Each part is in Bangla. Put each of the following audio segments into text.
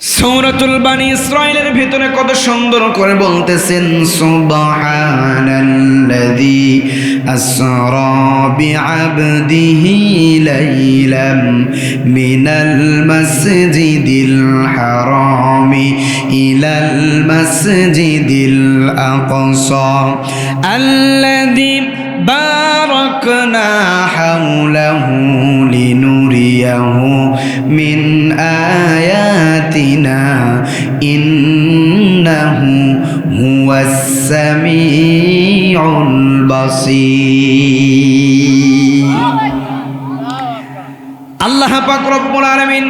সূরাতুল বানি ইসরাঈলের ভিতরে কত সুন্দর করে বলতেছেন সুবহানাল্লাযী আসরা বিআবদিহি লাইলাম মিনাল মাসজিদিল হারামি ইলাল মাসজিদিল আকসা আল্লাযী বারাকনা হাওলাহু লিনুরিয়াহু মিন আয়াতিনা ইন্নাহু হুয়াস সামিউল বাসীর। আল্লাহ পাক রব্বুল আলামিন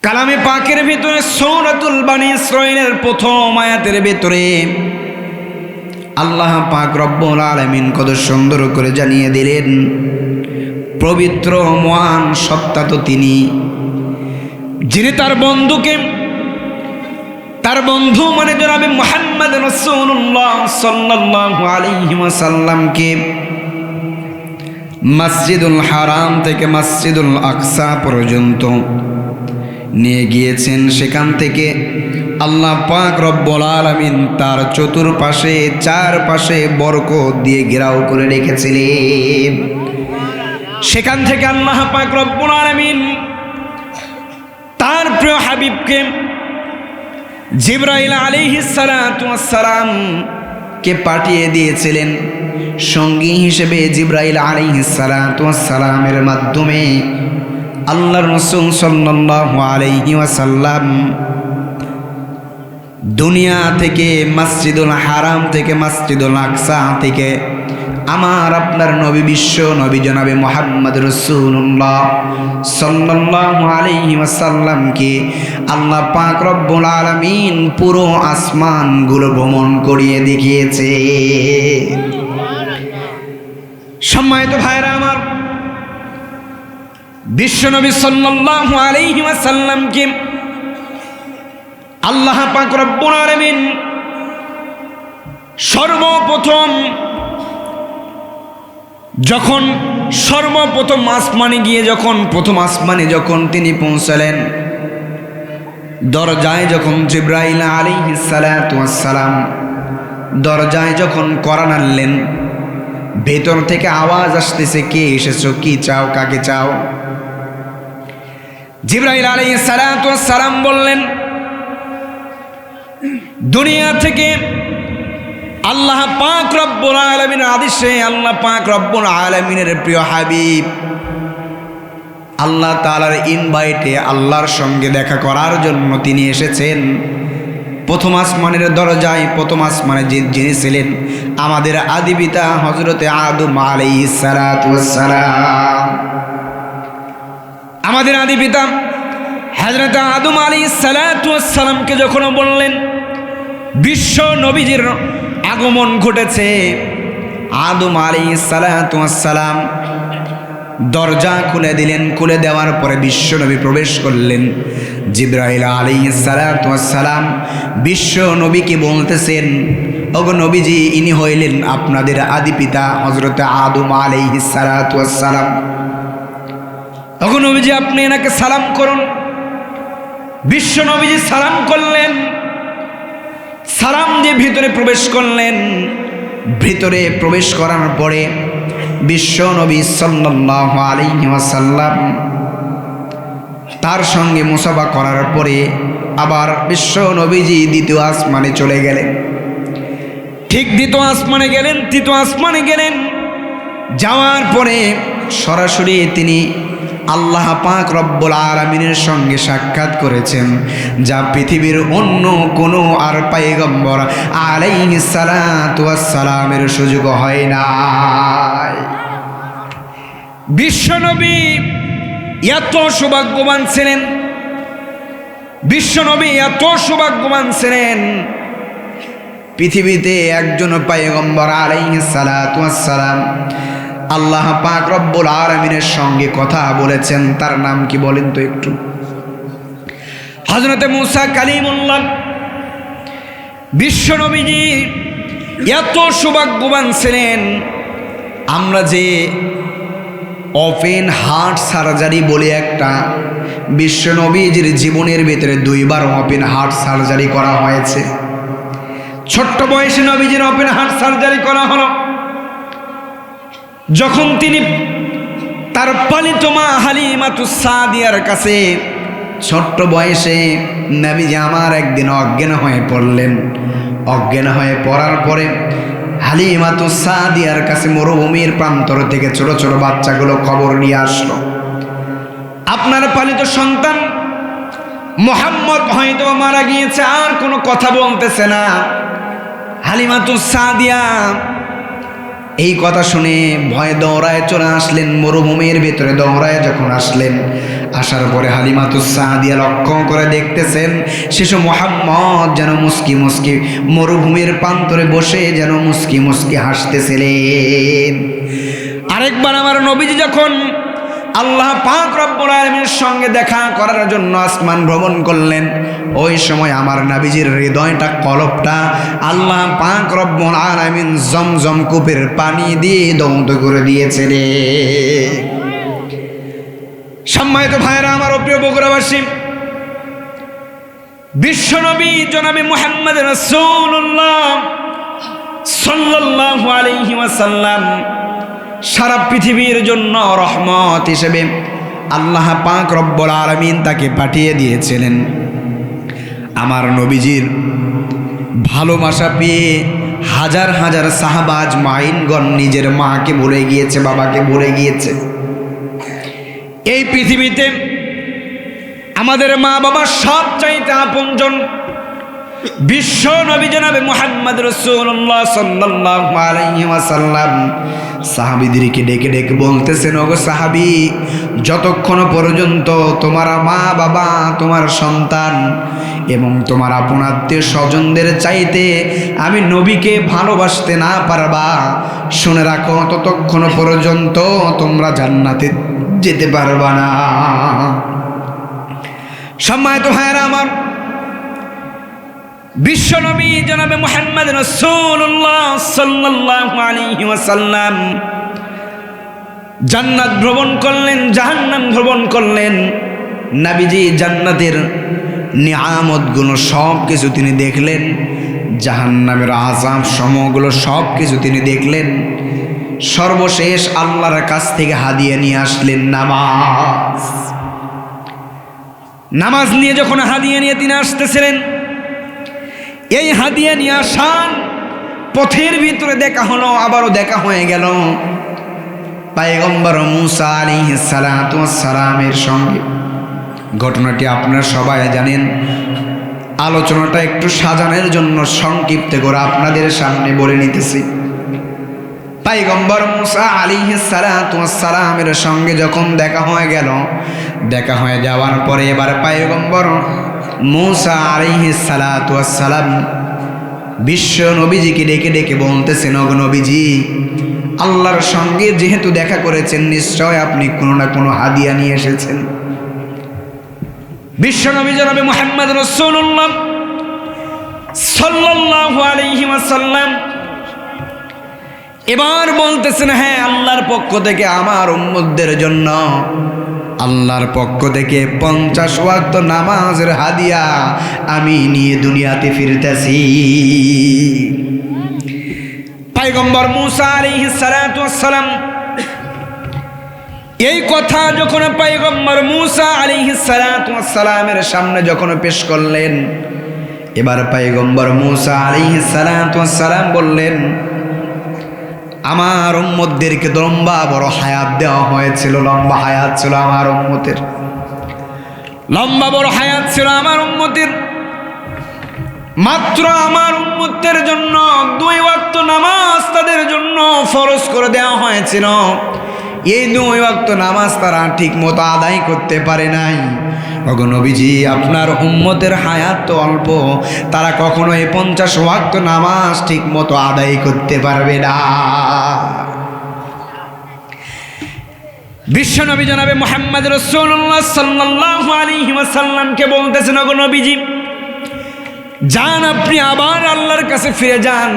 কালামে পাকের ভিতরে সূরাতুল বানি ইসরাঈলের প্রথম আয়াতের ভিতরে আল্লাহ পাক রব্বুল আলামিন কত সুন্দর করে জানিয়ে দিলেন, পবিত্র মহান সত্তা তো তিনি, যিনি তার বন্ধু মানে জনাবে মুহাম্মদ রাসূলুল্লাহ সাল্লাল্লাহু আলাইহি ওয়াসাল্লামকে মসজিদুল হারাম থেকে মসজিদুল আকসা পর্যন্ত নিয়ে গিয়েছেন। সেখান থেকে আল্লাহ পাক রব্বুল আলামিন তার চতুর্পাশে চারপাশে বরকত দিয়ে ঘেরাও করে রেখেছিলেন। সেখান থেকে আল্লাহ পাক রব্বুল আলামিন তার প্রিয় হাবিবকে জিবরাইল আলাইহিস সালাতু ওয়াস সালাম কে পাঠিয়ে দিয়েছিলেন। সঙ্গী হিসেবে জিবরাইল আলাইহিস সালাতু ওয়াস সালামের মাধ্যমে আল্লাহর রাসূল সাল্লাল্লাহু আলাইহি ওয়াসাল্লাম দুনিয়া থেকে মসজিদুল হারাম থেকে মসজিদুল আকসা থেকে আমার আপনার নবী বিশ্ব নবী জনাবে মুহাম্মদ রাসূলুল্লাহ সাল্লাল্লাহু আলাইহি ওয়াসাল্লামকে আল্লাহ পাক রব্বুল আলামিন পুরো আসমানগুলো ভ্রমণ করিয়ে দেখিয়েছে। সম্মানিত ভাইরা আমার, বিশ্ব নবী সাল্লাল্লাহু আলাইহি ওয়াসাল্লামকে আল্লাহ পাক রব্বুল আলামিন সর্বপ্রথম আসমানে গিয়ে প্রথম আসমানে যখন তিনি পৌঁছালেন, দরজায় যখন জিবরাইল আলাইহিস সালাতু ওয়াস সালাম দরজায় যখন কড়া নাড়লেন, ভেতর থেকে আওয়াজ আসতেছে, কে এসেছো, কি চাও, কাকে চাও? জিবরাইল আলাইহিস সালাতু ওয়াস সালাম বললেন, দুনিয়া থেকে আল্লাহ পাক রব্বুল আলামিনের আদেশে আল্লাহ পাক রব্বুল আলামিনের প্রিয় হাবিব আল্লাহ তাআলার ইনভাইটে আল্লাহর সঙ্গে দেখা করার জন্য তিনি এসেছেন। প্রথম আসমানের দরজায় প্রথম আসমানে যিনি ছিলেন আমাদের আদি পিতা হযরতে আদম আলাইহিস সালাতু ওয়াস সালাম। আমাদের আদি পিতা হযরতে আদম আলাইহিস সালাতু ওয়াস সালামকে যখন বললেন বিশ্ব নবীজির আগমন ঘটেছে, আদম আলাইহিস সালাতু ওয়াস সালাম দরজা খুলে দিলেন। খুলে দেওয়ার পরে বিশ্ব নবী প্রবেশ করলেন। জিবরাইল আলাইহিস সালাতু ওয়াস সালাম বিশ্ব নবীকে বলতেছেন, ওগো নবীজি, ইনি হইলেন আপনাদের আদি পিতা হযরতে আদম আলাইহিস সালাতু ওয়াস সালাম। ওগো নবীজি, আপনি এনাকে সালাম করুন। বিশ্ব নবীজি সালাম করলেন। সালাম দিয়ে ভিতরে প্রবেশ করলেন। ভিতরে প্রবেশ করার পরে বিশ্ব নবী সাল্লাল্লাহু আলাইহি ওয়াসাল্লাম তার সঙ্গে মুসাফা করার পরে আবার বিশ্ব নবীজি দ্বিতীয় আসমানে চলে গেলেন। ঠিক দ্বিতীয় আসমানে গেলেন, তৃতীয় আসমানে গেলেন। যাওয়ার পরে সরাসরি তিনি আল্লাহ পাক রব্বুল আলামিনের সঙ্গে সাক্ষাৎ করেছেন, যা পৃথিবীর অন্য কোনো আর পয়গম্বর আলাইহিস সালাতু ওয়াস সালামের সুযোগ হয় না। বিশ্বনবী এত সৌভাগ্যবান ছিলেন, বিশ্বনবী এত সৌভাগ্যবান ছিলেন, পৃথিবীতে একজন পয়গম্বর আলাইহিস সালাতু ওয়াস সালাম আল্লাহ পাক রব্বুল আলামিনের সঙ্গে কথা বলেছেন। তার নাম কি বলেন তো একটু? হযরতে মুসা কালিমুল্লাহ। বিশ্ব নবীজি এত সৌভাগ্যবান ছিলেন, আমরা যে ওপেন হার্ট সার্জারি বলে একটা বিশ্ব নবীজির জীবনের ভিতরে 2 বার ওপেন হার্ট সার্জারি করা হয়েছে। ছোট্ট বয়সে নবীজির ওপেন হার্ট সার্জারি করা হলো। যখন তিনি তার পালিত মা হালিমাতুস সাদিয়ার কাছে ছোট্ট বয়সে নবীজি আমার একদিন অজ্ঞান হয়ে পড়লেন। অজ্ঞান হয়ে পড়ার পরে হালিমাতুস সাদিয়ার কাছে মরুভূমির প্রান্তর থেকে ছোট ছোট বাচ্চাগুলো খবর নিয়ে আসলো, আপনার পালিত সন্তান মুহাম্মদ হয়তো মারা গিয়েছে, আর কোনো কথা বলতেছে না। হালিমাতুস সাদিয়া এই কথা শুনে ভয়ে দৌড়ায় চলে আসলেন মরুভূমির ভিতরে। দৌড়ায় যখন আসলেন, আসার পরে হালিমাতুস সাদিয়া লক্ষ্য করে দেখতেছেন শিশু মুহাম্মদ যেন মুস্কি মুস্কি মরুভূমির প্রান্তরে বসে যেন মুস্কি মুস্কি হাসতেছিলেন। আরেকবার আমার নবীজি যখন আল্লাহ পাক রব্বুল আলামিনের সঙ্গে দেখা করার জন্য আসমান ভ্রমণ করলেন, ওই সময় আমার নবীজির হৃদয়টা কলবটা আল্লাহ পাক রব্বুল আলামিন জমজম কূপের পানি দিয়ে দৌত করে দিয়েছে রে। সম্মানিত ভাইরা আমার, প্রিয় বগুড়াবাসী, বিশ্বনবী জনাবে মুহাম্মদ রাসূলুল্লাহ সাল্লাল্লাহু আলাইহি ওয়াসাল্লাম সারা পৃথিবীর জন্য রহমত হিসেবে আল্লাহ পাক রব্বুল আলামিন তাকে পাঠিয়ে দিয়েছিলেন। আমার নবীজির ভালোবাসা পেয়ে হাজার হাজার সাহাবা আজমাইনগণ নিজের মাকে ভুলে গিয়েছে, বাবাকে ভুলে গিয়েছে। এই পৃথিবীতে আমাদের মা বাবা সবচাইতে আপনজন বিশ্ব নবী জনাবে মুহাম্মদ রাসূলুল্লাহ সাল্লাল্লাহু আলাইহি ওয়াসাল্লাম সাহাবীদেরকে ডেকে ডেকে বলতেছেন, ওগো সাহাবী, যতক্ষণ পর্যন্ত তোমার মা বাবা, তোমার সন্তান এবং তোমার আপন আত্মীয় স্বজনদের চাইতে আমি নবীকে ভালোবাসতে না পারবা, শুনে রাখো, ততক্ষণ পর্যন্ত তোমরা জান্নাতে যেতে পারবা না। সম্মানিত ভাইরা আমার, বিশ্বনবী জনাবে মুহাম্মদ রাসূলুল্লাহ সাল্লাল্লাহু আলাইহি ওয়াসাল্লাম জান্নাত ভ্রমণ করলেন, জাহান্নাম ভ্রমণ করলেন। নবীজি জান্নাতের নিয়ামতগুলো সব কিছু তিনি দেখলেন, জাহান্নামের আযাব সমূহগুলো সব কিছু তিনি দেখলেন। সর্বশেষ আল্লাহর কাছ থেকে হাদিয়া নিয়ে আসলেন নামাজ। নামাজ নিয়ে যখন হাদিয়া নিয়ে তিনি আসতেছিলেন, এই হাদিয়া নিয়ে আসার পথের ভিতরে দেখা হলো, আবারও দেখা হয়ে গেল পয়গম্বর মুসা আলাইহিস সালাতু ওয়াস সালামের সঙ্গে। ঘটনাটি আপনারা সবাই জানেন। আলোচনাটা একটু সাজানোর জন্য সংক্ষিপ্ত করে আপনাদের সামনে বলে নিতেছি। পয়গম্বর মুসা আলাইহিস সালাতু ওয়াস সালামের সঙ্গে যখন দেখা হয়ে গেল, দেখা হয়ে যাওয়ার পরে এবার পয়গম্বর মুসা আলাইহিস সালাতু ওয়াস সালাম বিশ্ব নবীজিকে ডেকে ডেকে বলতেছেন, ওগো নবীজি, আল্লাহর সঙ্গে যেহেতু দেখা করেছেন, নিশ্চয় আপনি কোনো না কোনো হাদিয়া নিয়ে এসেছেন। বিশ্ব নবী জনাবে মুহাম্মদ রাসূলুল্লাহ সাল্লাল্লাহু আলাইহি ওয়াসাল্লাম এবার বলতেছেন, হ্যাঁ, আল্লাহর পক্ষ থেকে আমার উম্মতদের জন্য আল্লাহর পক্ষ থেকে 50 ওয়াক্ত নামাজের হাদিয়া আমি নিয়ে দুনিয়াতে ফিরতেছি। পয়গম্বর মুসা আলাইহিস সালাতু ওয়াস সালাম এই কথা যখন পয়গম্বর মুসা আলাইহিস সালাতু ওয়াস সালামের সামনে যখন পেশ করলেন, এবার পয়গম্বর মুসা আলাইহিস সালাতু ওয়াস সালাম বললেন, আমার উম্মতদেরকে লম্বা বড় হায়াত দেওয়া হয়েছিল, লম্বা হায়াত ছিল আমার উম্মতের, লম্বা বড় হায়াত ছিল আমার উম্মতের। মাত্র আমার উম্মতের জন্য 2 ওয়াক্ত নামাজ তাদের জন্য ফরজ করে দেওয়া হয়েছিল। এই 2 ওয়াক্ত নামাজ তারা ঠিক মতো আদায় করতে পারে নাই। ওগো নবীজি, আপনার উম্মতের হায়াত তো অল্প, তারা কখনো এই 50 ওয়াক্ত নামাজ ঠিক মতো আদায় করতে পারবে না। বিশ্বনবী জনাবে মুহাম্মদ রাসূলুল্লাহ সাল্লাল্লাহু আলাইহি ওয়াসাল্লামকে বলতেছেন, ওগো নবীজি, যান, আপনি আবার আল্লাহর কাছে ফিরে যান,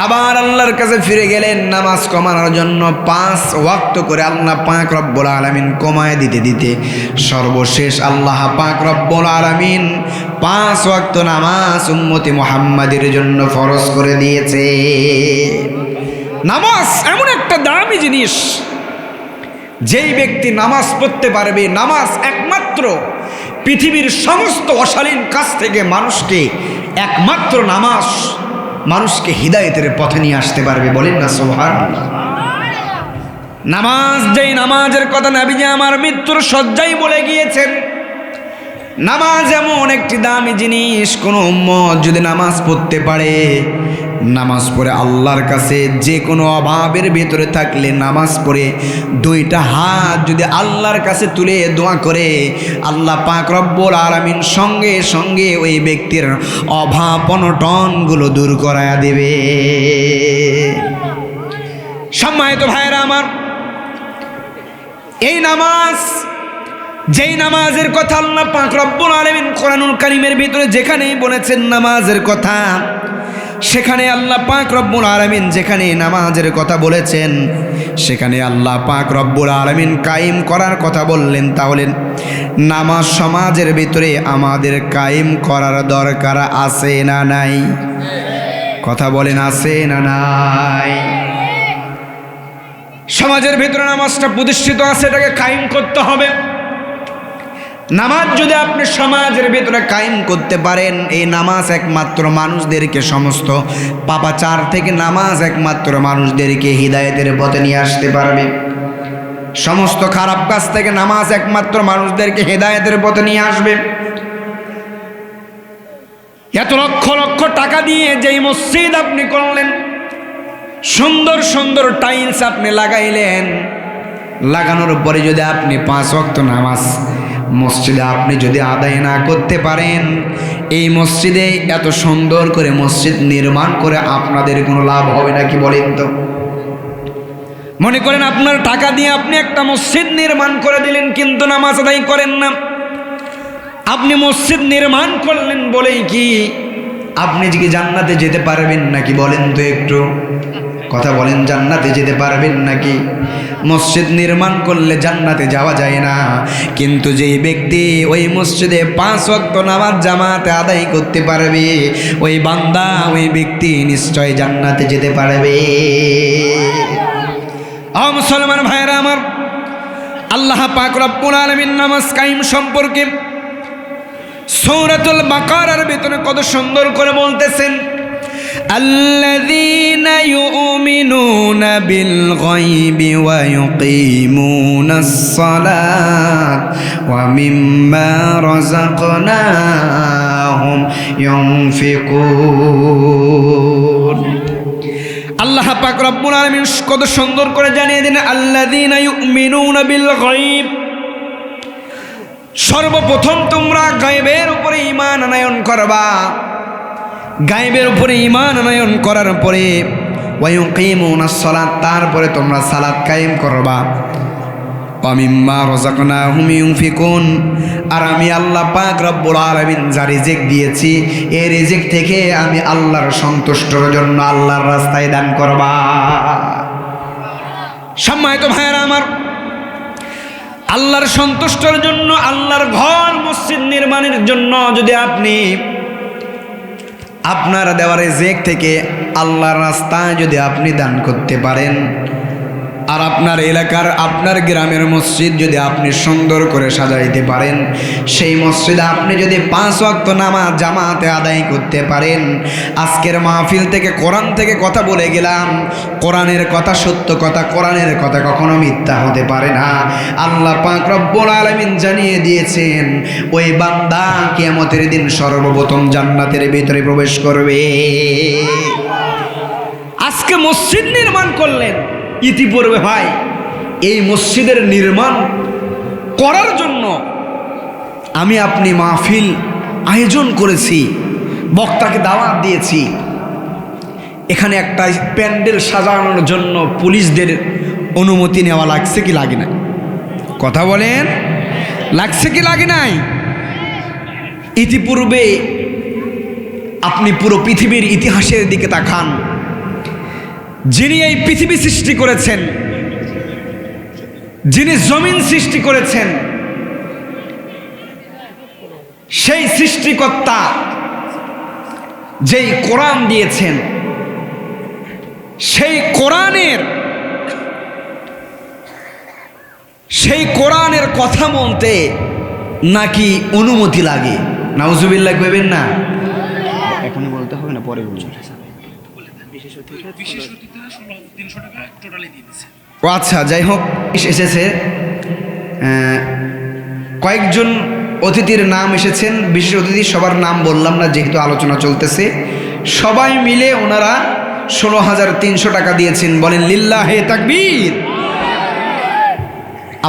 আবার আল্লাহর কাছে ফিরে গেলেন নামাজ কমানোর জন্য। 5 ওয়াক্ত করে আল্লাহ পাক রব্বুল আলামিন কমায় দিতে দিতে সর্বশেষ আল্লাহ পাক রব্বুল আলামিন 5 ওয়াক্ত নামাজ উম্মতি মুহাম্মাদের জন্য ফরজ করে দিয়েছে। নামাজ এমন একটা দামি জিনিস, যেই ব্যক্তি নামাজ পড়তে পারবে, নামাজ একমাত্র পৃথিবীর সমস্ত অশালীন কাজ থেকে মানুষকে, একমাত্র নামাজ মানুষকে হিদায়েতের পথে নিয়ে আসতে পারবে। বলেন না সুবহানাল্লাহ। নামাজ, যেই নামাজের কথা নবীজি আমার মৃত্যুর শয্যায় বলে গিয়েছেন, নামাজ এমন একটি দামি জিনিস, কোনো উম্মত যদি নামাজ পড়তে পারে, নামাজ পড়ে আল্লাহর কাছে যে কোনো অভাবের ভেতরে থাকলে নামাজ পড়ে 2টা হাত যদি আল্লাহর কাছে তুলে দোয়া করে, আল্লাহ পাক রব্বুল আলামিন সঙ্গে সঙ্গে ওই ব্যক্তির অভাব অনটনগুলো দূর করায়া দেবে। সম্মানিত ভাইরা আমার, এই নামাজ, যেই নামাজের কথা আল্লাহ পাক রব্বুল আলামিন কোরআনুল কারীমের ভিতরে যেখানেই বলেছেন নামাজের কথা, সেখানে আল্লাহ পাক রব্বুল আলামিন যেখানে নামাজের কথা বলেছেন, সেখানে আল্লাহ পাক রব্বুল আলামিন কায়েম করার কথা বললেন। তাহলে নামাজ সমাজের ভিতরে আমাদের কায়েম করার দরকার আছে না নাই? কথা বলেন, আছে না নাই? সমাজের ভিতরে নামাজটা প্রতিষ্ঠিত আছে, এটাকে কায়েম করতে হবে। নামাজ যদি আপনি সমাজের ভিতরে কায়েম করতে পারেন, এই নামাজ একমাত্র মানুষদেরকে সমস্ত পাপাচার থেকে, নামাজ একমাত্র মানুষদেরকে হিদায়েতের পথে নিয়ে আসতে পারবে। সমস্ত খারাপ কাজ থেকে নামাজ একমাত্র মানুষদেরকে হিদায়েতের পথে নিয়ে আসবে। এত লক্ষ লক্ষ টাকা দিয়ে যেই মসজিদ আপনি করলেন, সুন্দর সুন্দর টাইলস আপনি লাগাইলেন, লাগানোর পরে যদি আপনি 5 ওয়াক্ত নামাজ মসজিদে আপনি যদি আদায় না করতে পারেন, এই মসজিদে এত সুন্দর করে মসজিদ নির্মাণ করে আপনাদের কোনো লাভ হবে নাকি বলেন তো? মনে করেন আপনার টাকা দিয়ে আপনি একটা মসজিদ নির্মাণ করে দিলেন, কিন্তু নামাজ আদায় করেন না। আপনি মসজিদ নির্মাণ করলেন বলেই কি আপনি কি জান্নাতে যেতে পারবেন নাকি বলেন তো? একটু কথা বলেন, জান্নাতে যেতে পারবেন নাকি? মসজিদ নির্মাণ করলে জান্নাতে যাওয়া যায় না, কিন্তু যেই ব্যক্তি ওই মসজিদে 5 ওয়াক্ত নামাজ জামাতে আদায় করতে পারবে, ওই বান্দা, ওই ব্যক্তি নিশ্চয় জান্নাতে যেতে পারবে। মুসলমান ভাইরা আমার, আল্লাহ পাক রব্বুল আলামিন নামাজ কায়েম সম্পর্কে সূরাতুল বাকারার ভিতরে কত সুন্দর করে বলতেছেন, الذين يؤمنون بالغيب ويقيمون الصلاة ومما رزقناهم ينفقون। আল্লাহ পাক রব্বুল আলামিন কত সুন্দর করে জানিয়ে দিলেন, আল্লাযীনা ইউমিনুনা বিল গায়ব। সর্বপ্রথম তোমরা গায়বের উপরে ঈমান আনয়ন করবা। গায়বের উপরে ঈমান আনয়ন করার পরে ওয়ায়ুকিমুনাস সালাত, তারপরে তোমরা সালাত কায়েম করবা। ওয়া মিম্মা রাযাকনাহুম ইউনফিকুন, আর আমি আল্লাহ পাক রব্বুল আলামিন যা রিজিক দিয়েছি, এই রিজিক থেকে আমি আল্লাহর সন্তুষ্টির জন্য আল্লাহর রাস্তায় দান করবা। সম্মানিত ভাইরা আমার, আল্লাহর সন্তুষ্টির জন্য, আল্লাহর ঘর মসজিদ নির্মাণের জন্য যদি আপনি আপনার দেওয়া রিজিক থেকে আল্লাহর রাস্তায় যদি আপনি দান করতে পারেন, আর আপনার এলাকার, আপনার গ্রামের মসজিদ যদি আপনি সুন্দর করে সাজাইতে পারেন, সেই মসজিদে আপনি যদি 5 ওয়াক্ত নামাজ জামাতে আদায় করতে পারেন, আজকের মাহফিল থেকে, কোরআন থেকে কথা বলে গেলাম, কোরআনের কথা সত্য কথা, কোরআনের কথা কখনো মিথ্যা হতে পারে না। আল্লাহ পাক রব্বুল আলামিন জানিয়ে দিয়েছেন, ওই বান্দা কিয়ামতের দিন সর্বপ্রথম জান্নাতের ভিতরে প্রবেশ করবে। আজকে মসজিদ নির্মাণ করলেন, ইতিপূর্বে ভাই এই মসজিদের নির্মাণ করার জন্য আমি আপনি মাহফিল আয়োজন করেছি, বক্তাকে দাওয়াত দিয়েছি। এখানে একটা প্যান্ডেল সাজানোর জন্য পুলিশদের অনুমতি নেওয়া লাগছে কি লাগে না? কথা বলেন, লাগছে কি লাগে নাই? ইতিপূর্বে আপনি পুরো পৃথিবীর ইতিহাসের দিকে তাকান, যিনি এই পৃথিবী সৃষ্টি করেছেন, যিনি জমিন সৃষ্টি করেছেন, সেই সৃষ্টিকর্তা যেই কোরআন দিয়েছেন, সেই কোরআনের কথা বলতে নাকি অনুমতি লাগে। নাউজুবিল্লাহ কইবেন না? এখনই বলতে হবে না, পরে বলুন। ও আচ্ছা, যাই হোক, এসেছে কয়েকজন অতিথির নাম এসেছেন। বিশেষ অতিথি সবার নাম বললাম না, যেহেতু আলোচনা চলতেছে। সবাই মিলে ওনারা 16,300 টাকা দিয়েছেন। বলেন লিল্লাহে তাকবীর।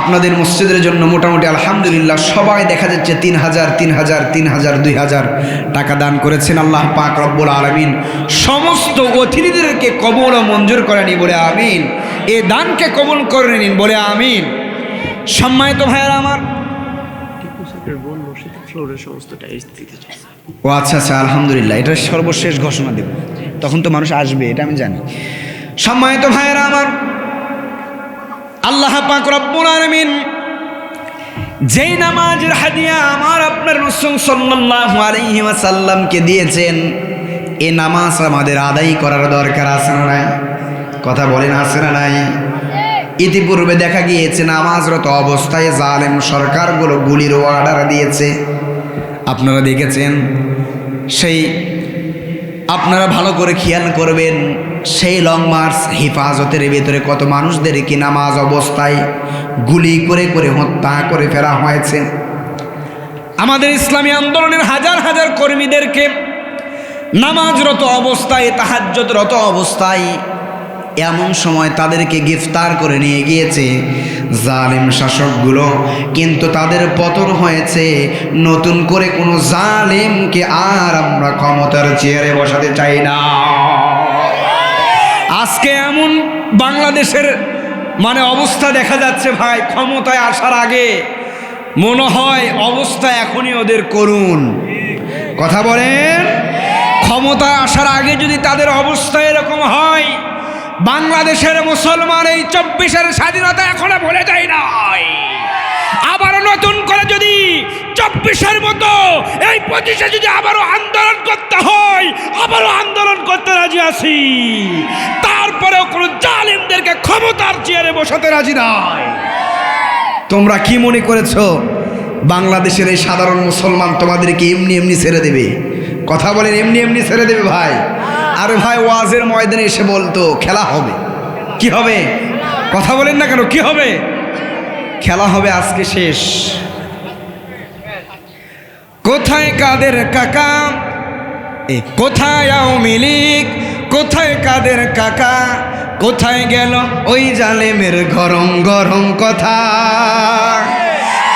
আপনাদের মসজিদের জন্য মোটামুটি আলহামদুলিল্লাহ সবাই দেখা যাচ্ছে 3,000, 3,000, 3,000, 2,000 টাকা দান করেছেন। আল্লাহ পাক রব্বুল আলামিন সমস্ত অতিথিদেরকে কবুল ও মঞ্জুর করে নিন, বলে আমিন। এ দানকে কবুল করে নিন, বলে আমিন। সম্মানিত ভাইয়েরা আমার, ও আচ্ছা আচ্ছা, আলহামদুলিল্লাহ, এটা সর্বশেষ ঘোষণা দেব, তখন তো মানুষ আসবে, এটা আমি জানি। সম্মানিত ভাইয়েরা আমার, আল্লাহ পাক রব্বুল আলামিন যেই নামাজের হাদিয়া আমার আপনার রাসূল সাল্লাল্লাহু আলাইহি ওয়াসাল্লামকে দিয়েছেন, এই নামাজ আমাদের আদায় করার দরকার আছে না নাই? কথা বলেন, আছে না নাই? ইতিপূর্বে দেখা গিয়েছে নামাজরত অবস্থায় জালেম সরকারগুলো গুলির অর্ডার দিয়েছে, আপনারা দেখেছেন। সেই আপনারা ভালো করে খেয়াল করবেন, সেই লং মার্চ হেফাজতের ভেতরে কত মানুষদেরকে নামাজ অবস্থায় গুলি করে করে হত্যা করে ফেলা হয়েছে। আমাদের ইসলামী আন্দোলনের হাজার হাজার কর্মীদেরকে নামাজরত অবস্থায়, তাহাজ্জুদরত অবস্থায় এমন সময় তাদেরকে গ্রেফতার করে নিয়ে গিয়েছে জালিম শাসকগুলো। কিন্তু তাদের পতন হয়েছে। নতুন করে কোনো জালিমকে আর আমরা ক্ষমতার চেয়ারে বসাতে চাই না। আজকে এমন বাংলাদেশের অবস্থা দেখা যাচ্ছে ভাই, ক্ষমতায় আসার আগে মনে হয় অবস্থা এখনই ওদের করুন। কথা বলেন, ক্ষমতায় আসার আগে যদি তাদের অবস্থা এরকম হয়, বাংলাদেশের মুসলমান এই 24-এর স্বাধীনতা এখনো ভুলে যায় নাই। আবার নতুন করে যদি 24-এর মতো এই 25-এ যদি আবারও আন্দোলন করতে হয়, আবারও আন্দোলন করতে রাজি আছি। তারপরেও কোনো জালিমদেরকে ক্ষমতার চেয়ারে বসাতে রাজি নাই। তোমরা কি মনে করেছো বাংলাদেশের এই সাধারণ মুসলমান তোমাদেরকে এমনি এমনি ছেড়ে দেবে? কথা বলেন, এমনি এমনি ছেড়ে দেবে ভাই? আরে ভাই, ওয়াজের ময়দানে এসে বলতো খেলা হবে। কি হবে? কথা বলেন না কেন? কি হবে? খেলা হবে। আজকে শেষ। কোথায় কাদের কাকা, কোথায় আওয়ামী লীগ, কোথায় কাদের কাকা, কোথায় গেল ওই জালেমের গরম গরম কথা?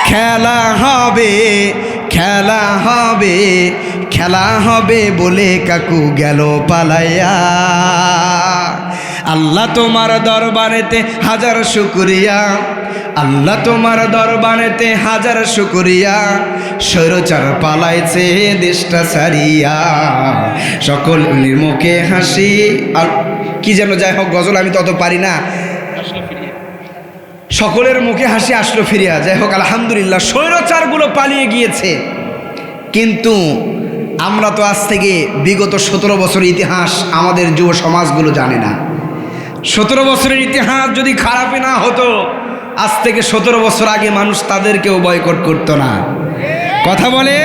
খেলা হবে, খেলা হবে, খেলা হবে বলে কাকু গেল পালাইয়া। আল্লাহ তোমার দরবারেতে হাজার শুকরিয়া, আল্লাহ তোমার দরবারেতে হাজার শুকরিয়া। স্বৈরাচার পালাইছে দেশটা ছাড়িয়া, সকলের মুখে হাসি। আর কি যেন, যাই হোক, গজল আমি তত পারি না। সকলের মুখে হাসি আসলো ফিরিয়া। যাই হোক, আলহামদুলিল্লাহ, স্বৈরাচারগুলো পালিয়ে গিয়েছে। কিন্তু আমরা তো আজ থেকে বিগত 17 বছরের ইতিহাস আমাদের যুব সমাজগুলো জানে না। 17 বছরের ইতিহাস যদি খারাপই না হতো, আজ থেকে 17 বছর আগে মানুষ তাদেরকেও বয়কট করতো না। কথা বলে,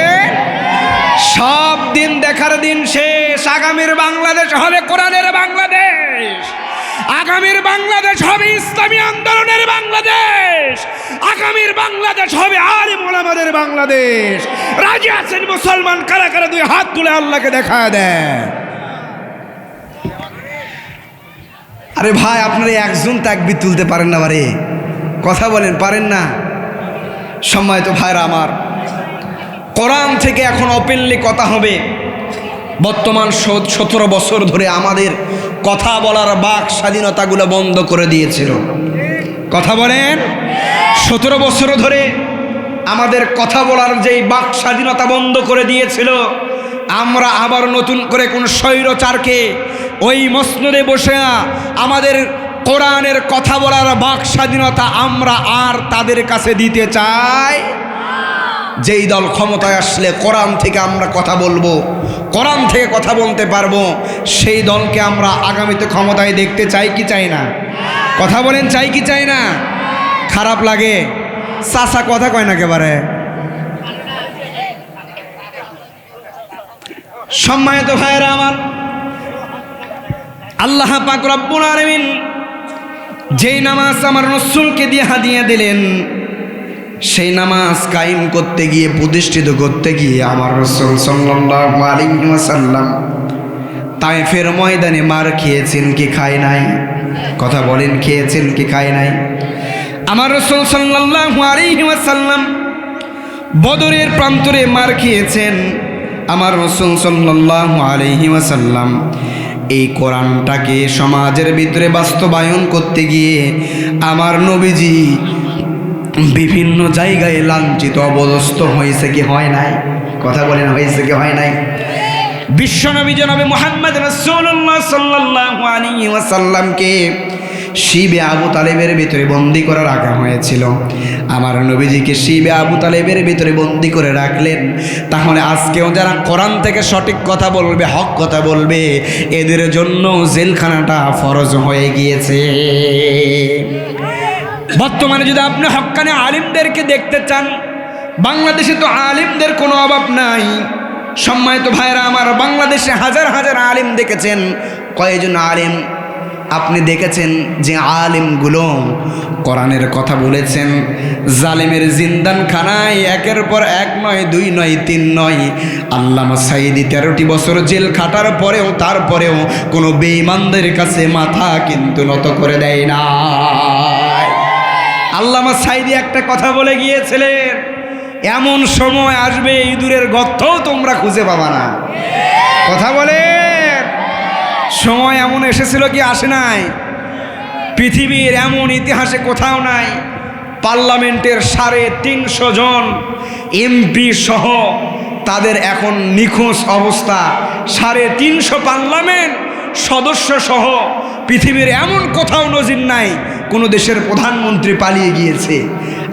সব দিন দেখার দিন শেষ। আগামীর বাংলাদেশ হবে কোরআনের বাংলাদেশ, আগামীর বাংলাদেশ হবে ইসলামী আন্দোলনের বাংলাদেশ, আগামীর বাংলাদেশ হবে আলেম ওলামাদের বাংলাদেশ। রাজি আছেন মুসলমান? কারা কারা দুই হাত তুলে আল্লাহকে দেখা দেন। আরে ভাই, আপনারা একজন তাকবীর তুলতে পারেন না? বারে কথা বলেন, পারেন না? সম্মানিত ভাইরা আমার, কোরআন থেকে এখন ওপেনলি কথা হবে। বর্তমান 17 বছর ধরে আমাদের কথা বলার বাক স্বাধীনতাগুলো বন্ধ করে দিয়েছিল। কথা বলেন, 17 বছর ধরে আমাদের কথা বলার যেই বাক স্বাধীনতা বন্ধ করে দিয়েছিল, আমরা আবার নতুন করে কোন স্বৈরাচারকে ওই মসনদে বসে আমাদের কোরআনের কথা বলার বাক স্বাধীনতা আমরা আর তাদের কাছে দিতে চাই। যেই দল ক্ষমতায় আসলে কোরআন থেকে আমরা কথা বলবো, কোরআন থেকে কথা বলতে পারবো, সেই দলকে আমরা আগামীতে ক্ষমতায় দেখতে চাই কি চাই না? কথা বলেন, চাই কি চাই না? খারাপ লাগে? চাচা কথা কয় না একেবারে। সম্মানিত ভাইরা আমার, আল্লাহ পাক রব্বুল আলামিন যেই নামাজ আমার রাসূলকে দিয়ে হাদিয়া দিলেন, সেই নামাজ কায়েম করতে গিয়ে, প্রতিষ্ঠিত করতে গিয়ে আমার রাসূল সাল্লাল্লাহু আলাইহি ওয়াসাল্লাম তায়েফের ময়দানে মার খেয়েছেন কি খায় নাই? কথা বলেন, খেয়েছেন কি খায় নাই? আমার রাসূল সাল্লাল্লাহু আলাইহি ওয়াসাল্লাম বদরের প্রান্তরে মার খেয়েছেন। আমার রাসূল সাল্লাল্লাহু আলাইহি ওয়াসাল্লাম এই কোরআনটাকে সমাজের ভিতরে বাস্তবায়ন করতে গিয়ে আমার নবীজি বিভিন্ন জায়গায় লাঞ্ছিত, অবদস্থ হয়েছে কি হয় নাই? কথা বলেন, হয়েছে কি হয় নাই? বিশ্বনবী জনাবে মুহাম্মদ রাসূলুল্লাহ সাল্লাল্লাহু আলাইহি ওয়াসাল্লামকে শিবে আবু তালেবের ভিতরে বন্দি করে রাখা হয়েছিল। আমার নবীজিকে শিবে আবু তালেবের ভিতরে বন্দি করে রাখলেন। তাহলে আজকেও যারা কোরআন থেকে সঠিক কথা বলবে, হক কথা বলবে, এদের জন্য জেলখানাটা ফরজ হয়ে গিয়েছে। বর্তমানে যদি আপনি হক্কানি আলিমদেরকে দেখতে চান, বাংলাদেশে তো আলিমদের কোনো অভাব নাই। সম্মানিত ভাইরা আমার, বাংলাদেশে হাজার হাজার আলিম দেখেছেন। কয়েকজন আলিম আপনি দেখেছেন যে আলিমগুলো কোরআনের কথা বলেছেন? জালেমের জিন্দানখানায় একের পর এক নয়, দুই নয়, তিন নয়, আল্লামা সাঈদী 13টি বছর জেল খাটার পরেও, তারপরেও কোনো বেঈমানদের কাছে মাথা কিন্তু নত করে দেয় না। আল্লামা সাঈদী একটা কথা বলে গিয়েছিলেন, এমন সময় আসবে ইঁদুরের গর্তও তোমরা খুঁজে পাবা না। কথা বলে, সময় এমন এসেছিল কি আসে নাই? পৃথিবীর এমন ইতিহাসে কোথাও নাই পার্লামেন্টের 350 জন এমপি সহ তাদের এখন নিখোঁজ অবস্থা। 350 পার্লামেন্ট সদস্য সহ পৃথিবীর এমন কোথাও নজির নাই কোনো দেশের প্রধানমন্ত্রী পালিয়ে গিয়েছে।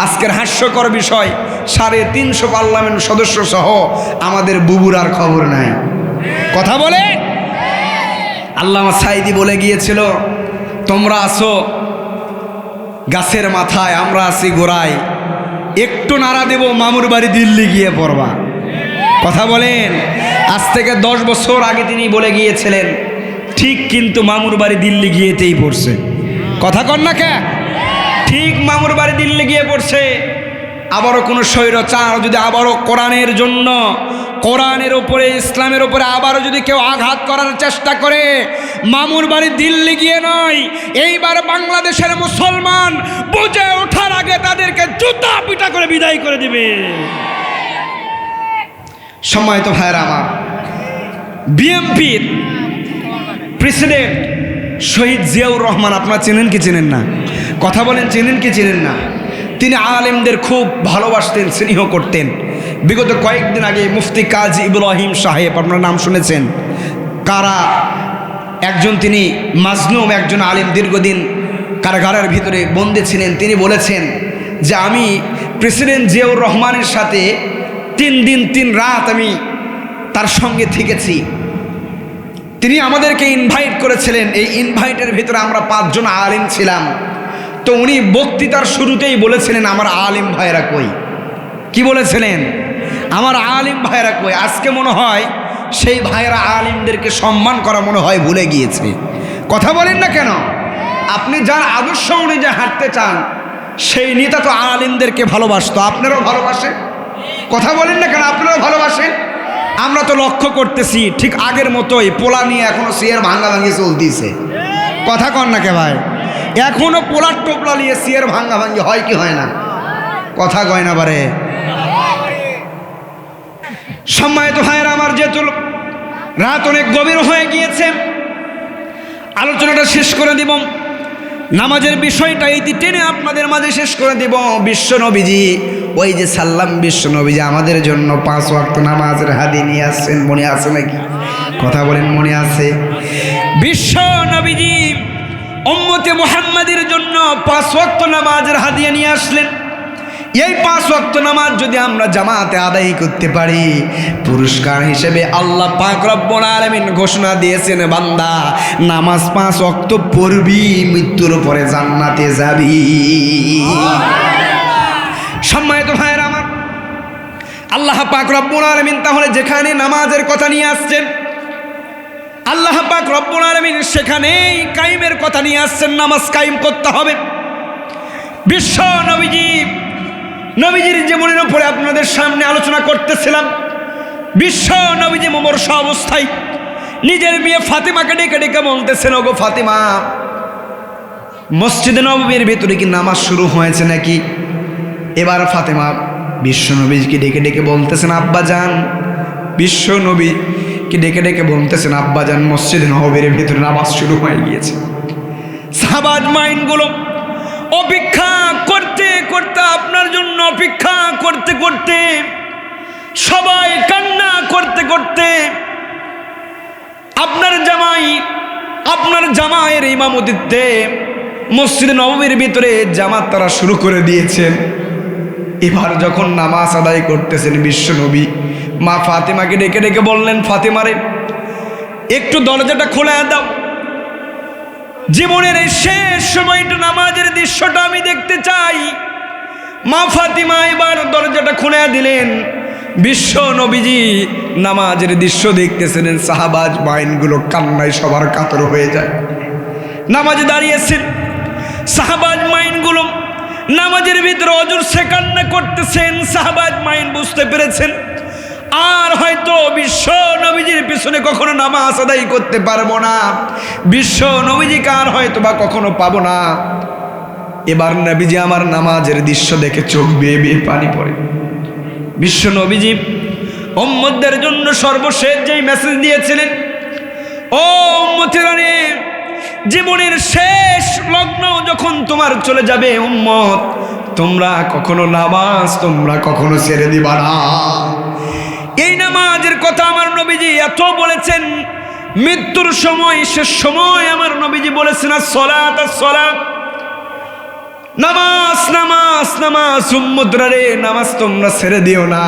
আজকের হাস্যকর বিষয়, 350 পার্লামেন্ট সদস্য সহ আমাদের বুবুর আর খবর নাই। কথা বলে, আল্লামা সাঈদী বলে গিয়েছিল, তোমরা আছো গাছের মাথায়, আমরা আছি গোড়ায়, একটু নাড়া দেব মামুর বাড়ি দিল্লি গিয়ে পড়বা। কথা বলেন, আজ থেকে 10 বছর আগে তিনি বলে গিয়েছিলেন, ঠিক কিন্তু মামুর বাড়ি দিল্লি গিয়েতেই পড়ছে। কথা কন না কে? ঠিক মামুর বাড়ি দিল্লি গিয়ে পড়ছে। আবারও কোনো স্বৈরাচার যদি আবারও কোরআনের জন্য, কোরআনের উপরে, ইসলামের উপরে আবারও যদি কেউ আঘাত করার চেষ্টা করে, মামুর বাড়ি দিল্লি গিয়ে নয়, এইবার বাংলাদেশের মুসলমান বুঝে ওঠার আগে তাদেরকে জুতা পিটা করে বিদায় করে দিবে। সম্মানিত ভাইরা আমার, বিএনপির প্রেসিডেন্ট শহীদ জিয়াউর রহমান আপনারা চেনেন কি চেনেন না? কথা বলেন, চেনেন কি চেনেন না? তিনি আলেমদের খুব ভালোবাসতেন, স্নেহ করতেন। বিগত কয়েকদিন আগে মুফতি কাজী ইব্রাহিম সাহেব, আপনার নাম শুনেছেন? কারা একজন, তিনি মাজলুম একজন আলেম, দীর্ঘদিন কারাগারের ভিতরে বন্দী ছিলেন। তিনি বলেছেন যে আমি প্রেসিডেন্ট জিয়াউর রহমানের সাথে 3 দিন 3 রাত আমি তার সঙ্গে থেকেছি। তিনি আমাদেরকে ইনভাইট করেছিলেন। এই ইনভাইটের ভিতরে আমরা 5 জন আলেম ছিলাম। তো উনি বক্তৃতার শুরুতেই বলেছিলেন, আমার আলেম ভাইরা কই? কি বলেছিলেন? আমার আলেম ভাইরা কই? আজকে মনে হয় সেই ভাইরা আলেমদেরকে সম্মান করা মনে হয় ভুলে গিয়েছে। কথা বলেন না কেন? আপনি যার আদর্শ অনুযায়ী হাঁটতে চান, সেই নেতা তো আলেমদেরকে ভালোবাসতো। আপনারাও ভালোবাসেন। কথা বলেন না কেন? আপনারাও ভালোবাসেন। আমরা তো লক্ষ্য করতেছি ঠিক আগের মতোই পোলা নিয়ে এখনো সিয়ার ভাঙ্গাভাঙ্গি চলতেছে। কথা কন না কে ভাই? এখনো পোলার টোপলা নিয়ে সিয়ার ভাঙ্গাভাঙ্গি হয় কি হয় না? কথা কয় না বারে। সম্মানিত ভাইয়েরা আমার, যেহেতু রাত অনেক গভীর হয়ে গিয়েছে, আলোচনাটা শেষ করে দিব। নামাজের বিষয়টা এই টেনে আপনাদের মাঝে শেষ করে দেব। বিশ্ব নবীজি ওই যে সাল্লাম বিশ্ব নবীজি আমাদের জন্য 5 ওয়াক্ত নামাজের হাদি নিয়ে আসছেন, মনে আছে নাকি? কথা বলেন, মনে আছে? বিশ্ব নবীজি উম্মতে মুহাম্মাদের জন্য 5 ওয়াক্ত নামাজের হাদিয়া নিয়ে আসলেন। এই 5 ওয়াক্ত নামাজ যদি আমরা জামাতে আদায় করতে পারি, পুরস্কার হিসেবে আল্লাহ পাক রব্বুল আলামিন ঘোষণা দিয়েছেন, বান্দা নামাজ 5 ওয়াক্ত পড়বি, মৃত্যুর পরে জান্নাতে যাবি। সম্মানিত ভাইরা আমার, আল্লাহ পাক রব্বুল আলামিন তাহলে যেখানে নামাজের কথা নিয়ে আসছেন, আল্লাহ পাক রব্বুল আলামিন সেখানেই কায়েমের কথা নিয়ে আসছেন। নামাজ কায়েম করতে হবে। বিশ্ব নবীজির জীবনের উপরে আপনাদের সামনে আলোচনা করতেছিলাম। বিশ্ব নবীজি মুমূর্ষু অবস্থায় নিজের মেয়ে ফাতেমাকে ডেকে ডেকে বলতেছেন, ওগো ফাতেমা, মসজিদে নববীর ভিতরে কি নামাজ শুরু হয়েছে নাকি? এবার ফাতেমা বিশ্ব নবীকে ডেকে ডেকে বলতেছেন, আব্বা যান। বিশ্ব নবীকে ডেকে ডেকে বলতেছেন, আব্বা যান, মসজিদে নববীর ভিতরে নামাজ শুরু হয়ে গিয়েছে। সাহাবাজ মাইনগুলো অপেক্ষা করতে করতে, আপনার জন্য অপেক্ষা করতে করতে, সবাই কান্না করতে করতে, আপনার জামাইয়ের ইমামতিতে মসজিদে নববীর ভিতরে জামাত তারা শুরু করে দিয়েছেন। এবার যখন নামাজ আদায় করতেছেন, বিশ্ব নবী মা ফাতেমাকে ডেকে ডেকে বললেন, ফাতেমারে একটু দরজাটা খোলা দাও, জীবনের এই শেষ সময়টা নামাজের দৃশ্যটা আমি দেখতে চাই। মা ফাতিমা এবার দরজাটা খুলে দিলেন। বিশ্ব নবীজি নামাজের দৃশ্য দেখতেছেন, সাহাবাজ মাইনগুলো কান্নায় সবার কাতর হয়ে যায়। নামাজে দাঁড়িয়েছেন, সাহাবাজ মাইনগুলো নামাজের ভিতরে অজুরসে কান্না করতেছেন। সাহাবাজ মাইন বুঝতে পেরেছেন আর হয়তো বিশ্ব নবীজির পিছনে কখনো নামাজ আদায় করতে পারবো না, বিশ্ব নবীজিকে আর হয়তো বা কখনো পাবো না। এবার নবীজি আমার নামাজের দৃশ্য দেখে চোখ বেয়ে বেয়ে পানি পড়ে। বিশ্ব নবীজি উম্মতদের জন্য সর্বশেষ যেই মেসেজ দিয়েছিলেন, ও উম্মতেরা রে, জীবনের শেষ লগ্ন যখন তোমার চলে যাবে উম্মত, তোমরা কখনো নামাজ তোমরা কখনো ছেড়ে দিবা না। এই নামাজের কথা আমার নবীজি এত বলেছেন, মৃত্যুর সময় শেষ সময় আমার নবীজি বলেছেন, আসসালাত আসসালাত, নামাজ নামাজ নামাজ। উম্মতরা রে, নামাজ তোমরা ছেড়ে দিও না।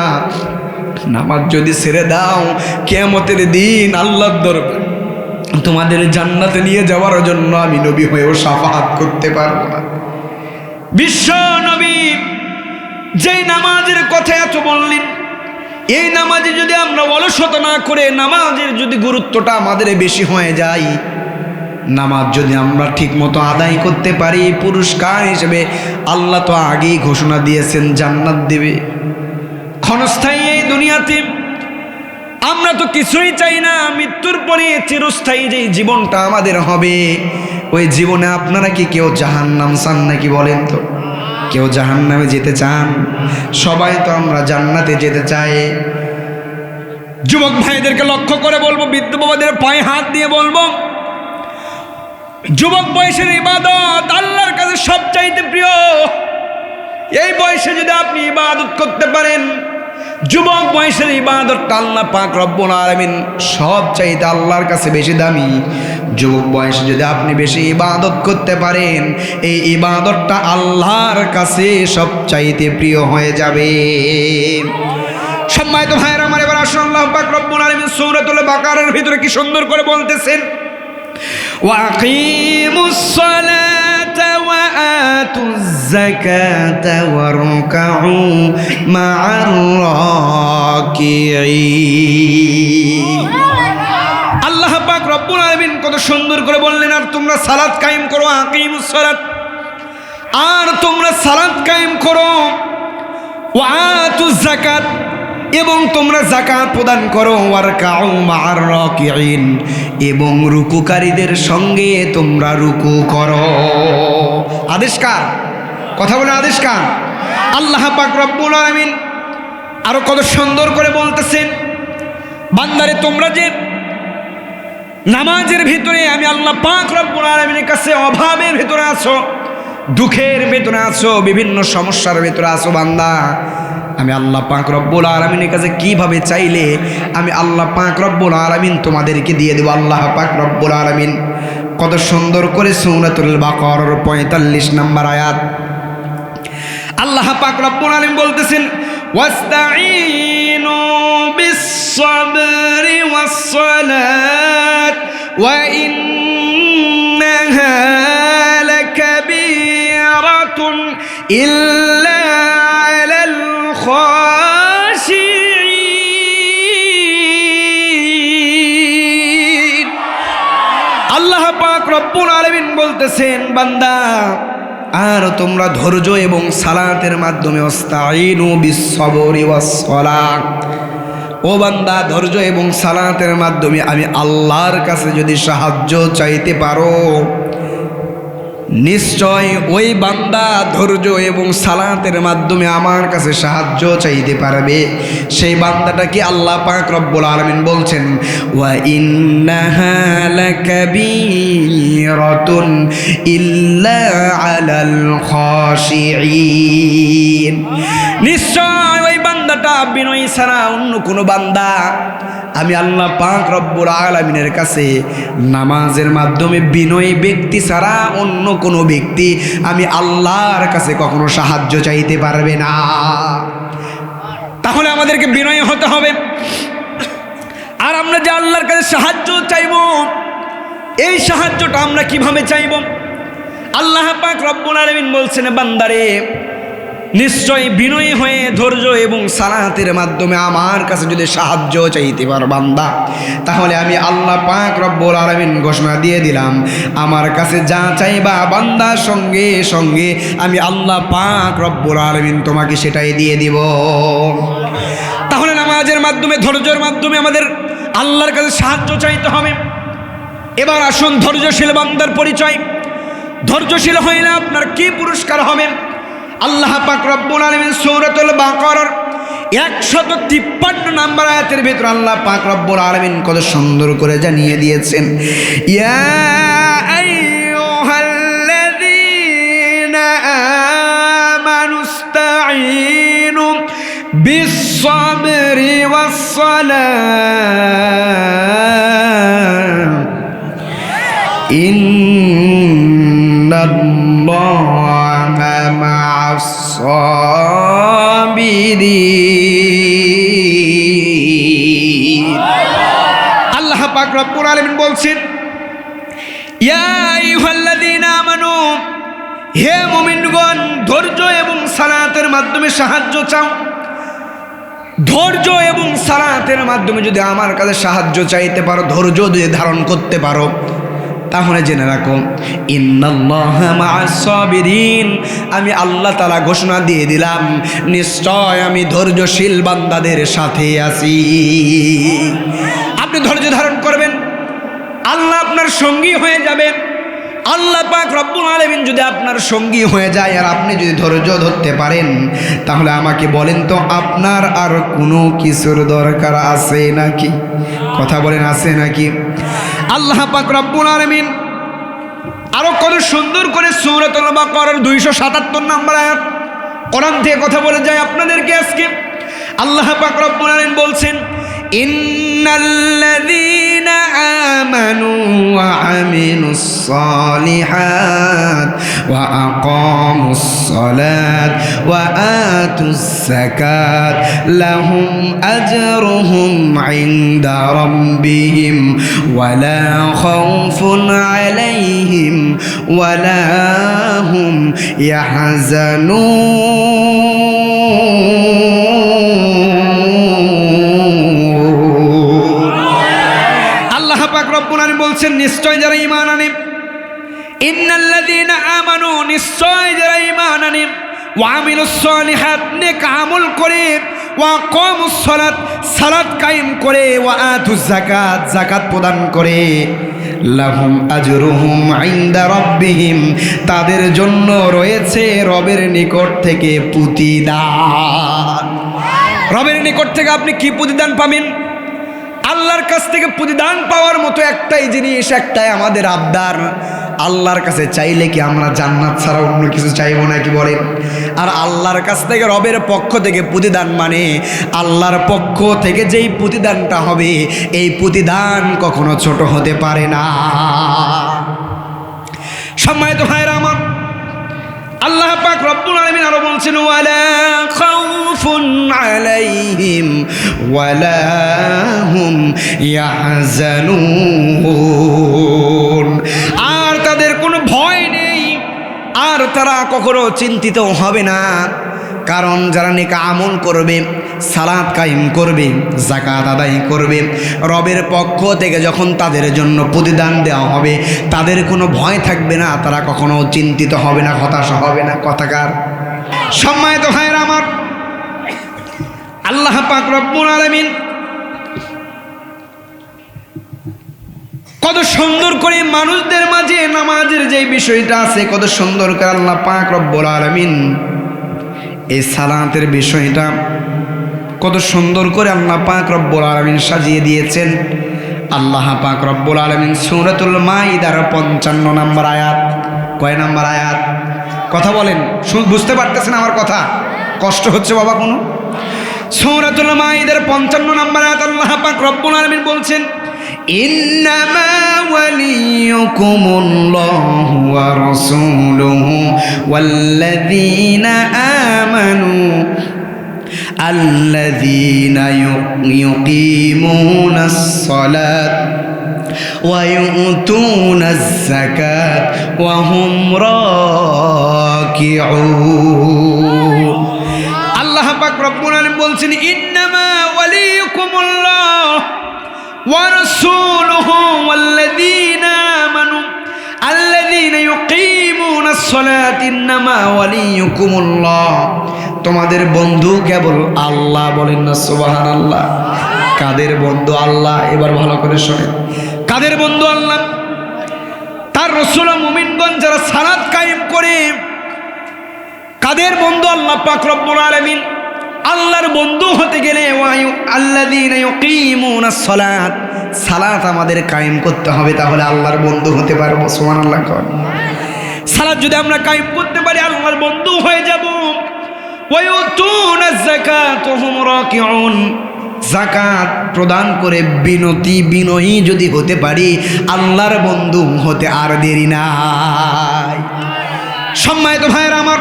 নামাজ যদি ছেড়ে দাও, কিয়ামতের দিন আল্লাহর দরবারে তোমাদের জান্নাতে নিয়ে যাওয়ার জন্য আমি নবী হয়েও শাফাআত করতে পারবো না। বিশ্ব নবী যেই নামাজের কথা এত বললেন, এই নামাজে যদি আমরা অলসতা না করে, নামাজের যদি গুরুত্বটা আমাদের বেশি হয়ে যায়, নামাজ যদি আমরা ঠিক মতো আদায় করতে পারি, পুরস্কার হিসেবে আল্লাহ তো আগেই ঘোষণা দিয়েছেন জান্নাত দেবে। ক্ষণস্থায়ী এই দুনিয়াতে আমরা তো কিছুই চাই না, মৃত্যুর পরে চিরস্থায়ী যে জীবনটা আমাদের হবে, ওই জীবনে আপনারা কি কেউ জাহান্নাম চান নাকি বলেন তো? কেউ জাহান্নামে যেতে চান? সবাই তো আমরা জান্নাতে যেতে চাই। যুবক ভাইদেরকে লক্ষ্য করে বলবো, বৃদ্ধ বাবাদের পায়ে হাত দিয়ে বলবো, যুবক বয়সের ইবাদত আল্লাহর কাছে সবচাইতে প্রিয়। এই বয়সে যদি আপনি ইবাদত করতে পারেন, যুবক বয়সের ইবাদতটা আল্লাহ পাক রব্বুল আলামিন সবচাইতে আল্লাহর কাছে বেশি দামি। যুবক বয়সে যদি আপনি বেশি ইবাদত করতে পারেন, এই ইবাদতটা আল্লাহর কাছে সবচাইতে প্রিয় হয়ে যাবে। সম্মানিত ভাইরা আমার, এবার আসুন আল্লাহ পাক রব্বুল আলামিন সূরাতুল বাকারার ভিতরে কি সুন্দর করে বলতেছেন, ওয়াকিমুস সালাতা ওয়া আতুজ যাকাতা ওয়ারকাউ মা'আর রাকিঈন। আল্লাহ পাক রব্বুল আলামিন কত সুন্দর করে বললেন, আর তোমরা সালাত কায়েম করো, আকিমুস সালাত, আর তোমরা সালাত কায়েম করো, ওয়া আতুজ যাকাত, এবং তোমরা যাকাত প্রদান করো, ওয়ারকাউ মা'আর রাকিঈন, এবং রুকুকারীদের সঙ্গে তোমরা রুকু করো। আদেশ কার? কথা বলে আদেশ কার? আল্লাহ পাক রব্বুল আলামিন আরো কত সুন্দর করে বলতেছেন, বান্দারে তোমরা যে নামাজের ভিতরে আমি আল্লাহ পাক রব্বুল আলামিনের কাছে অভাবের ভিতরে আছো, দুঃখের ভিতরে আছো, বিভিন্ন সমস্যার ভিতরে আছো বান্দা, আমি আল্লাহ পাক রব্বুল আলামিনের কাছে কিভাবে চাইলে আমি আল্লাহ পাক রব্বুল আলামিন তোমাদেরকে দিয়ে দেব। আল্লাহ পাক রব্বুল আলামিন কত সুন্দর করে সূরাতুল বাকারার 45 নম্বর আয়াত আল্লাহ পাক রব্বুল আলামিন বলতেছেন, ওয়াস্তাঈনু বিস-সাবরি ওয়াস-সালাত ওয়া ইন্নাহা লাকাবীরাতুন ইল্লা আলাল খাশিঈন। আল্লাহ পাক রব্বুল আলামিন বলতেছেন, বান্দা আর তোমরা ধৈর্য এবং সালাতের মাধ্যমে ওয়াস্তাঈনু বিস-সাবরি ওয়াস-সালাত, ও বান্দা ধৈর্য এবং সালাতের মাধ্যমে আমি আল্লাহর কাছে যদি সাহায্য চাইতে পারো, নিশ্চয় ওই বান্দা ধৈর্য এবং সালাতের মাধ্যমে আমার কাছে সাহায্য চাইতে পারবে। সেই বান্দাটাকে আল্লাহ পাক রব্বুল আলামিন বলছেন, ওয়া ইন্নাহা লাকাবীরাতুন ইল্লা আলাল খাশিঈন। নিশ্চয় ওই বান্দাটা বিনয়ী ছাড়া অন্য কোনো বান্দা আমি আল্লাহ পাক রব্বুল আলামিনের কাছে নামাজের মাধ্যমে বিনয়ী ব্যক্তি ছাড়া অন্য কোনো ব্যক্তি আমি আল্লাহর কাছে কখনো সাহায্য চাইতে পারবে না। তাহলে আমাদেরকে বিনয়ী হতে হবে। আর আমরা যে আল্লাহর কাছে সাহায্য চাইব, এই সাহায্যটা আমরা কিভাবে চাইব? আল্লাহ পাক রব্বুল আলামিন বলছেন, বান্দারে নিশ্চয় বিনয়ী হয়ে ধৈর্য এবং সালাতের মাধ্যমে আমার কাছে যদি সাহায্য চাইতে পারো বান্দা, তাহলে আমি আল্লাহ পাক রব্বুল আলামিন ঘোষণা দিয়ে দিলাম, আমার কাছে যা চাইবা বান্দা সঙ্গে সঙ্গে আমি আল্লাহ পাক রব্বুল আলামিন তোমাকে সেটাই দিয়ে দিব। তাহলে নামাজের মাধ্যমে ধৈর্যের মাধ্যমে আমাদের আল্লাহর কাছে সাহায্য চাইতে হবে। এবার আসুন ধৈর্যশীল বান্দার পরিচয়। ধৈর্যশীল হইলে আপনার কি পুরস্কার হবে? আল্লাহ পাক রব্বুল আলামিন সূরাতুল বাকারার 153 নম্বর আয়াতের ভিতর আল্লাহ পাক রব্বুল আলামিন কত সুন্দর করে জানিয়ে দিয়েছেন, ইয়া আইয়ুহাল্লাযীনা আমানুস্তাঈনু বিস-সাবরি ওয়াস-সালাত ইন্নাল্লাহা মা'আস-সাবিরিন। আল্লাহ পাক রব্বুল আলামিন বলছেন, ইয়া আইয়ুহাল্লাযীনা আমানু, হে মুমিনগণ ধৈর্য এবং সালাতের মাধ্যমে সাহায্য চাও। ধৈর্য এবং সালাতের মাধ্যমে যদি আমার কাছে সাহায্য চাইতে পারো, ধৈর্য যদি ধারণ করতে পারো, তাহলে জেনে রাখো ইন্নাল্লাহা মা'আস-সাবিরিন, আমি আল্লাহ তাআলা ঘোষণা দিয়ে দিলাম নিশ্চয় আমি ধৈর্যশীল বান্দাদের সাথে আছি। আপনি ধৈর্য ধারণ করবেন, আল্লাহ আপনার সঙ্গী হয়ে যাবে। আল্লাহ পাক রব্বুল আলামিন যদি আপনার সঙ্গী হয়ে যায় আর আপনি যদি ধৈর্য ধরতে পারেন, তাহলে আমাকে বলেন তো আপনার আর কোনো কিছুর দরকার আছে নাকি? কথা বলেন, আছে নাকি? আল্লাহ পাক রব্বুল আলামিন আরো কত সুন্দর করে সূরাতুল বাকারার 277 নম্বর আয়াত কোরআন থেকে কথা বলে যায় আপনাদেরকে আজকে। আল্লাহ পাক রব্বুল আলামিন বলছেন, ইন্নাল্লাযীনা আমানু ওয়া আমিলুস সালিহাত ওয়া আকামুস সালাত ওয়া আতুস যাকাত লাহুম আজরুহুম ইনদা রাব্বিহিম ওয়া লা খাউফুন আলাইহিম ওয়া লা হুম ইয়াহজানুন। আল্লাহ পাক রব্বুল আলামিন বলছেন, নিশ্চয় যারা ঈমান আনে, ইন্নাল্লাযীনা আমানু, নিশ্চয় যারা ঈমান আনে, ওয়া আমিলুস সালিহাত, নেক আমল করে, ওয়া আকামুস সালাত, সালাত কায়েম করে, ওয়া আতুজ যাকাত, যাকাত প্রদান করে, লাহুম আজরুহুম ইনদা রাব্বিহিম, তাদের জন্য রয়েছে রবের নিকট থেকে প্রতিদান। রবের নিকট থেকে আপনি কি প্রতিদান পাবেন? আল্লাহর কাছ থেকে প্রতিদান পাওয়ার মতো একটাই জিনিস, একটাই আমাদের আবদার। আল্লাহর কাছে চাইলে কি আমরা জান্নাত ছাড়া অন্য কিছু চাইবো নাকি বলেন? আর আল্লাহর কাছ থেকে, রবের পক্ষ থেকে প্রতিদান মানে আল্লাহর পক্ষ থেকে যেই প্রতিদানটা হবে, এই প্রতিদান কখনো ছোট হতে পারে না। সম্মানিত ভাইরা আমার, আল্লাহ পাক রব্বুল আলামিন আরো বলছেন, ওয়ালা খাউফুন আলাইহিম ওয়ালা হুম ইয়াহজানুন। আর তাদের কোনো ভয় নেই, আর তারা কখনো চিন্তিত হবে না। কারণ যারা নেক আমল করবে, সালাত কায়েম করবে, যাকাত আদায় করবে, রবের পক্ষ থেকে যখন তাদের জন্য প্রতিদান দেওয়া হবে, তাদের কোনো ভয় থাকবে না, তারা কখনো চিন্তিত হবে না, হতাশা হবে না। কথাকার। সম্মানিত ভাইরা আমার, আল্লাহ পাক রব্বুল আলামিন কত সুন্দর করে মানুষদের মাঝে নামাজের যে বিষয়টা আছে, কত সুন্দর করে আল্লাহ পাক রব্বুল আলামিন এই সালাতের বিষয়টা কত সুন্দর করে আল্লাহ পাক রব্বুল আলামিন সাজিয়ে দিয়েছেন। আল্লাহ পাক রব্বুল আলামিন সূরাতুল মাইদার 55 নম্বর আয়াত, কয় নম্বর আয়াত? কথা বলেন, বুঝতে পারতেছেন আমার কথা? কষ্ট হচ্ছে বাবা কোনো? সূরাতুল মাইদার 55 নম্বর আয়াত আল্লাহ পাক রব্বুল আলামিন বলছেন, ইন্নামা ওয়ালিয়ুকুমুল্লাহু ওয়া রাসূলুহু ওয়াল্লাযীনা আমানু আল্লাযীনা ইউকিমুনাস সালাত ওয়া ইউতুনাজ যাকাত ওয়া হুম রাকিউন। আল্লাহ পাক রব্বুল আলামিন বলছেন, ইন্নামা ওয়ালিয়ুকুমুল্লাহ ওয়া রাসূলুহু ওয়াল্লাযীনা আমানু আল্লাযীনা ইউকিমুনাস সালাত। ইন্নামা ওয়ালিয়ুকুমুল্লাহ, তোমাদের বন্ধু কেবল আল্লাহ। বলেন না সুবহানাল্লাহ। কাদের বন্ধু? আল্লাহ। এবার ভালো করে শোনেন, কাদের বন্ধু? আল্লাহ, তার রাসূল, মুমিনগণ যারা সালাত কায়েম করে। কাদের বন্ধু? আল্লাহ পাক রব্বুল আলামিন। আল্লাহর বন্ধু হতে গেলে আল্লাযীনা ইউকিমুনাস সালাত, সালাত আমাদের কায়েম করতে হবে, তাহলে আল্লাহর বন্ধু হতে পারবো। সুবহানাল্লাহ। সালাত যদি আমরা কায়েম করতে পারি, আল্লাহর বন্ধু হয়ে যাব। ওয়া ইউতুনাজ যাকাত ওয়া হুম রাকিউন, যাকাত প্রদান করে বিনয়ী যদি হতে পারি, আল্লাহর বন্ধু হতে আর দেরি নাই। সম্মানিত ভাইরা আমার,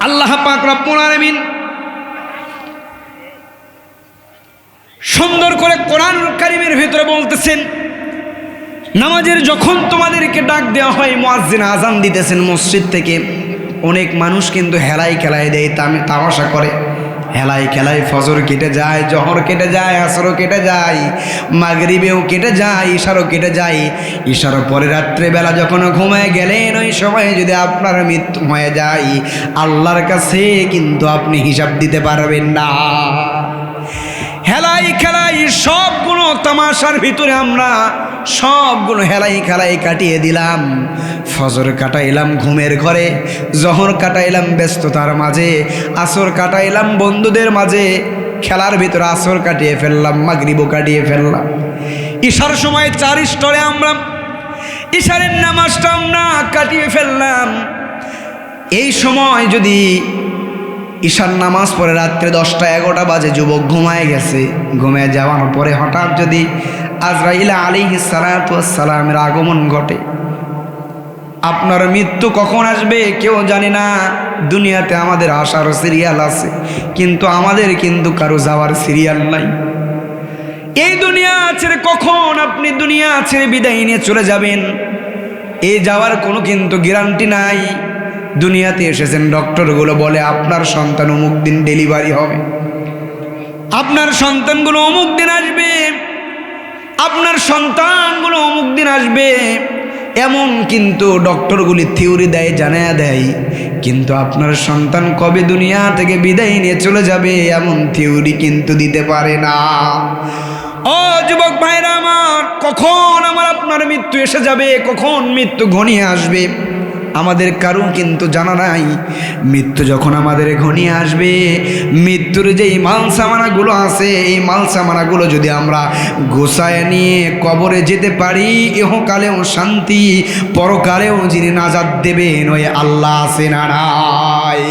আল্লাহ পাক রব্বুল আলামিন সুন্দর করে কোরআন কারীমের ভিতরে বলতেছেন, নামাজের যখন তোমাদেরকে ডাক দেওয়া হয়, মুয়াজ্জিন আজান দিতেছেন মসজিদ থেকে, অনেক মানুষ কিন্তু হেলাই খেলায় দেয়, তামাশা করে। হেলাই খেলায় ফজর কেটে যায়, জহর কেটে যায়, আসরও কেটে যায়, মাগরিবেও কেটে যায়, ইশারও কেটে যায়। ইশারও পরে রাত্রেবেলা যখন ঘুমায় গেলেন, ওই সময় যদি আপনার মৃত্যু হয়ে যায়, আল্লাহর কাছে কিন্তু আপনি হিসাব দিতে পারবেন না। হেলাই খেলাই সবগুলো তামাশার ভিতরে আমরা সবগুলো হেলাই খেলাই কাটিয়ে দিলাম। ফজর কাটাইলাম ঘুমের ঘরে, জহর কাটাইলাম ব্যস্ততার মাঝে, আসর কাটাইলাম বন্ধুদের মাঝে, খেলার ভিতরে আসর কাটিয়ে ফেললাম, মাগরিবও কাটিয়ে ফেললাম। ইশার সময় 4 স্তরে আমরা ইশারের নামাজটা আমরা কাটিয়ে ফেললাম। এই সময় যদি ঈশার নামাজ পড়ে রাত্রে 10টা-11টা বাজে যুবক ঘুমায় গেছে, ঘুমিয়ে যাওয়ার পরে হঠাৎ যদি আজরাইল আলাইহিস সালাতু ওয়াস সালামের আগমন ঘটে, আপনার মৃত্যু কখন আসবে কেউ জানে না। দুনিয়াতে আমাদের আসার সিরিয়াল আছে, কিন্তু আমাদের কিন্তু কারো যাওয়ার সিরিয়াল নাই। এই দুনিয়া ছেড়ে কখন আপনি দুনিয়া ছেড়ে বিদায় নিয়ে চলে যাবেন, এই যাওয়ার কোনো কিন্তু গ্যারান্টি নাই। দুনিয়াতে এসেছেন, ডক্টরগুলো বলে আপনার সন্তান অমুক দিন ডেলিভারি হবে, আপনার সন্তানগুলো অমুক দিন আসবে, আপনার সন্তানগুলো অমুক দিন আসবে, এমন কিন্তু ডক্টরগুলি থিওরি দেয়, জানায়া দেয়। কিন্তু আপনার সন্তান কবে দুনিয়া থেকে বিদায় নিয়ে চলে যাবে, এমন থিওরি কিন্তু দিতে পারে না। ও যুবক ভাইরা আমার, কখন আমার আপনার মৃত্যু এসে যাবে, কখন মৃত্যু ঘনিয়ে আসবে, আমাদের কারো কিন্তু জানা নাই মৃত্যু যখন আমাদের ঘনিয়ে আসবে, মৃত্যুর যেই মাল সামানাগুলো আছে, এই মাল সামানাগুলো যদি আমরা গোছায় নিয়ে কবরে যেতে পারি, ইহকালেও শান্তি, পরকালেও যিনি নাজাত দেবেন ওই আল্লাহ আছে না নাই?